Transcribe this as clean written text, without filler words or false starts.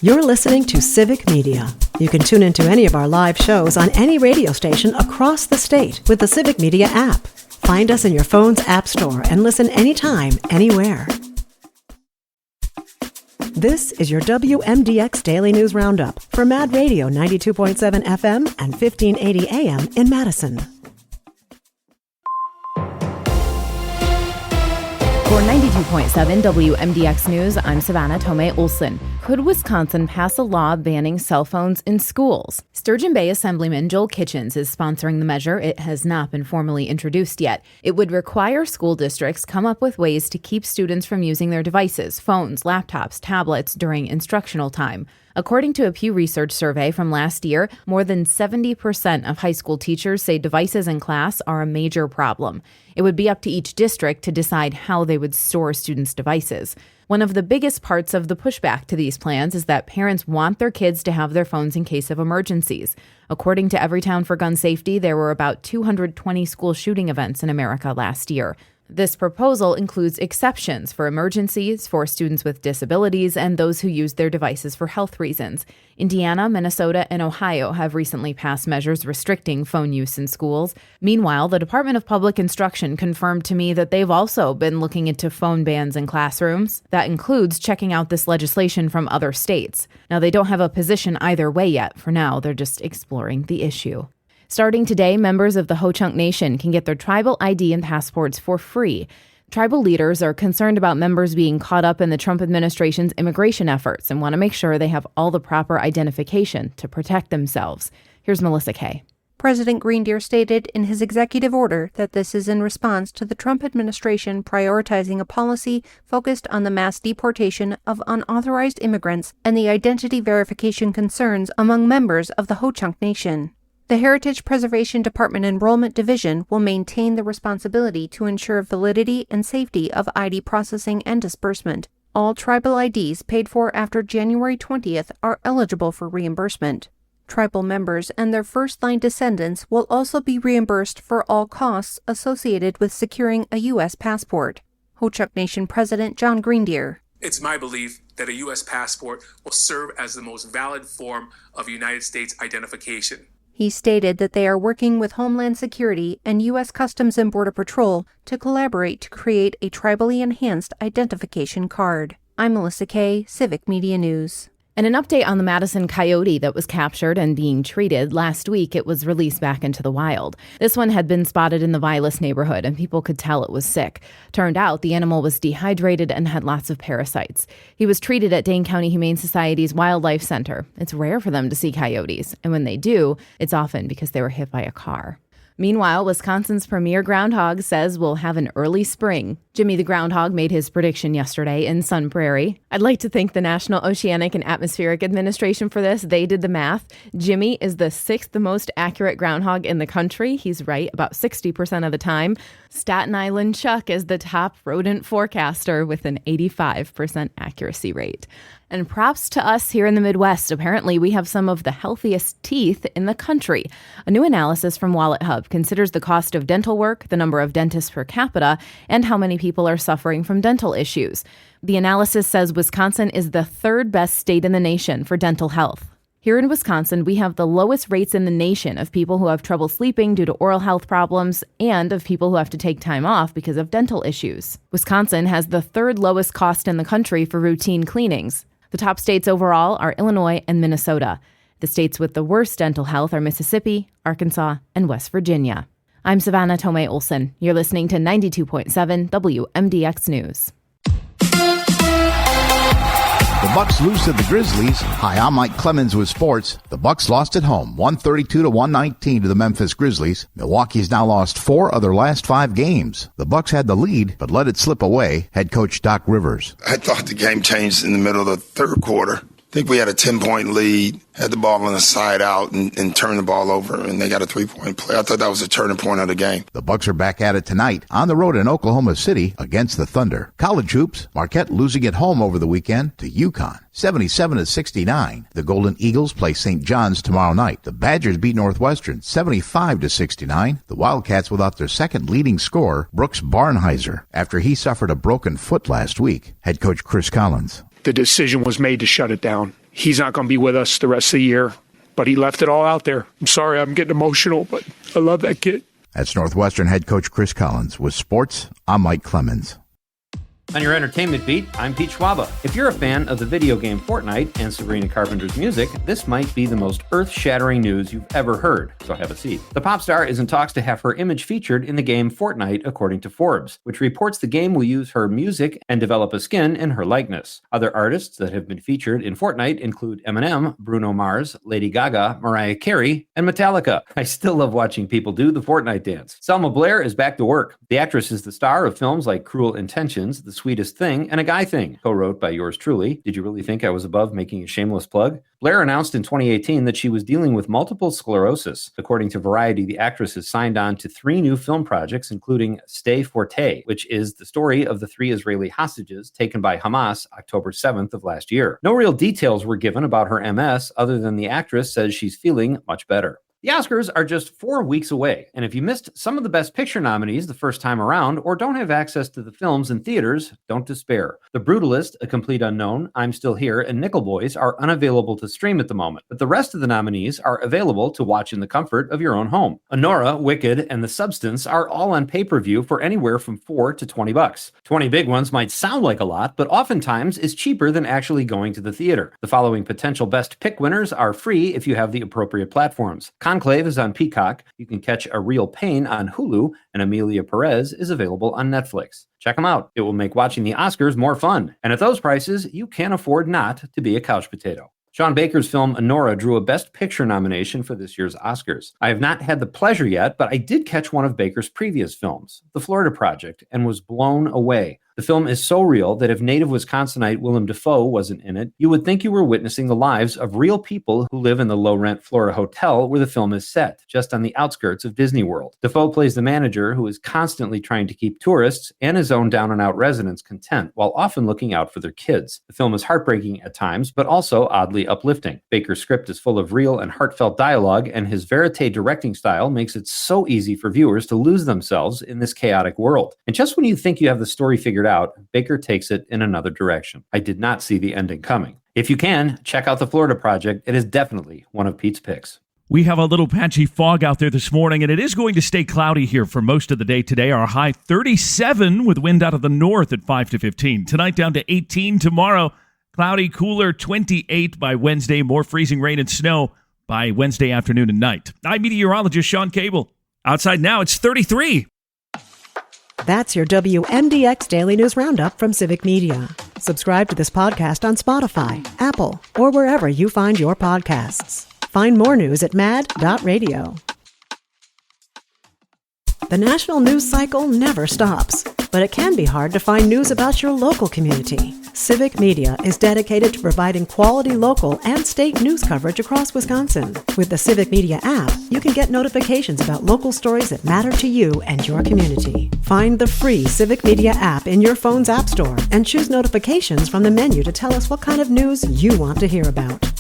You're listening to Civic Media. You can tune into any of our live shows on any radio station across the state with the Civic Media app. Find us in your phone's app store and listen anytime, anywhere. This is your WMDX Daily News Roundup for Mad Radio 92.7 FM and 1580 AM in Madison. For 92.7 WMDX News, I'm Savannah Tomei Olson. Could Wisconsin pass a law banning cell phones in schools? Sturgeon Bay Assemblyman Joel Kitchens is sponsoring the measure. It has not been formally introduced yet. It would require school districts come up with ways to keep students from using their devices, phones, laptops, tablets during instructional time. According to a Pew Research survey from last year, more than 70% of high school teachers say devices in class are a major problem. It would be up to each district to decide how they would store students' devices. One of the biggest parts of the pushback to these plans is that parents want their kids to have their phones in case of emergencies. According to Everytown for Gun Safety, there were about 220 school shooting events in America last year. This proposal includes exceptions for emergencies, for students with disabilities, and those who use their devices for health reasons. Indiana, Minnesota, and Ohio have recently passed measures restricting phone use in schools. Meanwhile, the Department of Public Instruction confirmed to me that they've also been looking into phone bans in classrooms. That includes checking out this legislation from other states. Now, they don't have a position either way yet. For now, they're just exploring the issue. Starting today, members of the Ho-Chunk Nation can get their tribal ID and passports for free. Tribal leaders are concerned about members being caught up in the Trump administration's immigration efforts and want to make sure they have all the proper identification to protect themselves. Here's Melissa Kay. President Greendeer stated in his executive order that this is in response to the Trump administration prioritizing a policy focused on the mass deportation of unauthorized immigrants and the identity verification concerns among members of the Ho-Chunk Nation. The Heritage Preservation Department Enrollment Division will maintain the responsibility to ensure validity and safety of ID processing and disbursement. All tribal IDs paid for after January 20th are eligible for reimbursement. Tribal members and their first-line descendants will also be reimbursed for all costs associated with securing a U.S. passport. Ho-Chunk Nation President John Greendeer. It's my belief that a U.S. passport will serve as the most valid form of United States identification. He stated that they are working with Homeland Security and U.S. Customs and Border Patrol to collaborate to create a tribally enhanced identification card. I'm Melissa Kay, Civic Media News. And an update on the Madison coyote that was captured and being treated. Last week, it was released back into the wild. This one had been spotted in the Vilas neighborhood, and people could tell it was sick. Turned out the animal was dehydrated and had lots of parasites. He was treated at Dane County Humane Society's Wildlife Center. It's rare for them to see coyotes, and when they do, it's often because they were hit by a car. Meanwhile, Wisconsin's premier groundhog says we'll have an early spring. Jimmy the groundhog made his prediction yesterday in Sun Prairie. I'd like to thank the National Oceanic and Atmospheric Administration for this. They did the math. Jimmy is the sixth most accurate groundhog in the country. He's right about 60% of the time. Staten Island Chuck is the top rodent forecaster with an 85% accuracy rate. And props to us here in the Midwest. Apparently, we have some of the healthiest teeth in the country. A new analysis from Wallet Hub considers the cost of dental work, the number of dentists per capita, and how many people are suffering from dental issues. The analysis says Wisconsin is the third best state in the nation for dental health. Here in Wisconsin, we have the lowest rates in the nation of people who have trouble sleeping due to oral health problems and of people who have to take time off because of dental issues. Wisconsin has the third lowest cost in the country for routine cleanings. The top states overall are Illinois and Minnesota. The states with the worst dental health are Mississippi, Arkansas, and West Virginia. I'm Savannah Tomei Olson. You're listening to 92.7 WMDX News. The Bucks lose to the Grizzlies. Hi, I'm Mike Clemens with sports. The Bucks lost at home, 132-119 to the Memphis Grizzlies. Milwaukee's now lost 4 of their last 5 games. The Bucks had the lead, but let it slip away. Head coach Doc Rivers. I thought the game changed in the middle of the third quarter. I think we had a 10-point lead, had the ball on the side out, and turned the ball over, and they got a 3-point play. I thought that was a turning point of the game. The Bucks are back at it tonight on the road in Oklahoma City against the Thunder. College hoops, Marquette losing at home over the weekend to UConn, 77-69. The Golden Eagles play St. John's tomorrow night. The Badgers beat Northwestern, 75-69. The Wildcats without their second leading scorer, Brooks Barnheiser, after he suffered a broken foot last week. Head coach Chris Collins. The decision was made to shut it down. he's not going to be with us the rest of the year. But he left it all out there. I'm sorry, I'm getting emotional, but I love that kid. That's Northwestern head coach Chris Collins. With sports, I'm Mike Clemens. On your entertainment beat, I'm Pete Schwaba. If you're a fan of the video game Fortnite and Sabrina Carpenter's music, this might be the most earth-shattering news you've ever heard, so have a seat. The pop star is in talks to have her image featured in the game Fortnite, according to Forbes, which reports the game will use her music and develop a skin in her likeness. Other artists that have been featured in Fortnite include Eminem, Bruno Mars, Lady Gaga, Mariah Carey, and Metallica. I still love watching people do the Fortnite dance. Selma Blair is back to work. The actress is the star of films like Cruel Intentions, The Sweetest Thing, and A Guy Thing, co-wrote by yours truly. Did you really think I was above making a shameless plug? Blair announced in 2018 that she was dealing with multiple sclerosis. According to Variety, the actress has signed on to 3 new film projects, including Stay Forte, which is the story of the 3 Israeli hostages taken by Hamas October 7th of last year. No real details were given about her MS, other than the actress says she's feeling much better. The Oscars are just 4 weeks away, and if you missed some of the Best Picture nominees the first time around or don't have access to the films in theaters, don't despair. The Brutalist, A Complete Unknown, I'm Still Here, and Nickel Boys are unavailable to stream at the moment, but the rest of the nominees are available to watch in the comfort of your own home. Honora, Wicked, and The Substance are all on pay-per-view for anywhere from $4 to $20. 20 big ones might sound like a lot, but oftentimes is cheaper than actually going to the theater. The following potential Best Pick winners are free if you have the appropriate platforms. Conclave is on Peacock. You can catch A Real Pain on Hulu, and Amelia Perez is available on Netflix. Check them out. It will make watching the Oscars more fun. And at those prices, you can't afford not to be a couch potato. Sean Baker's film Honora drew a Best Picture nomination for this year's Oscars. I have not had the pleasure yet, but I did catch one of Baker's previous films, The Florida Project, and was blown away. The film is so real that if native Wisconsinite Willem Dafoe wasn't in it, you would think you were witnessing the lives of real people who live in the low-rent Florida hotel where the film is set, just on the outskirts of Disney World. Dafoe plays the manager who is constantly trying to keep tourists and his own down-and-out residents content, while often looking out for their kids. The film is heartbreaking at times, but also oddly uplifting. Baker's script is full of real and heartfelt dialogue, and his verite directing style makes it so easy for viewers to lose themselves in this chaotic world. And just when you think you have the story figured out, Baker takes it in another direction. I did not see the ending coming. If you can, check out The Florida Project. It is definitely one of Pete's picks. We have a little patchy fog out there this morning, and it is going to stay cloudy here for most of the day today. Our high 37 with wind out of the north at 5 to 15. Tonight down to 18. Tomorrow, cloudy, cooler, 28 by Wednesday. More freezing rain and snow by Wednesday afternoon and night. I'm meteorologist Sean Cable. Outside now, it's 33. That's your WMDX Daily News Roundup from Civic Media. Subscribe to this podcast on Spotify, Apple, or wherever you find your podcasts. Find more news at mad.radio. The national news cycle never stops, but it can be hard to find news about your local community. Civic Media is dedicated to providing quality local and state news coverage across Wisconsin. With the Civic Media app, you can get notifications about local stories that matter to you and your community. Find the free Civic Media app in your phone's app store and choose notifications from the menu to tell us what kind of news you want to hear about.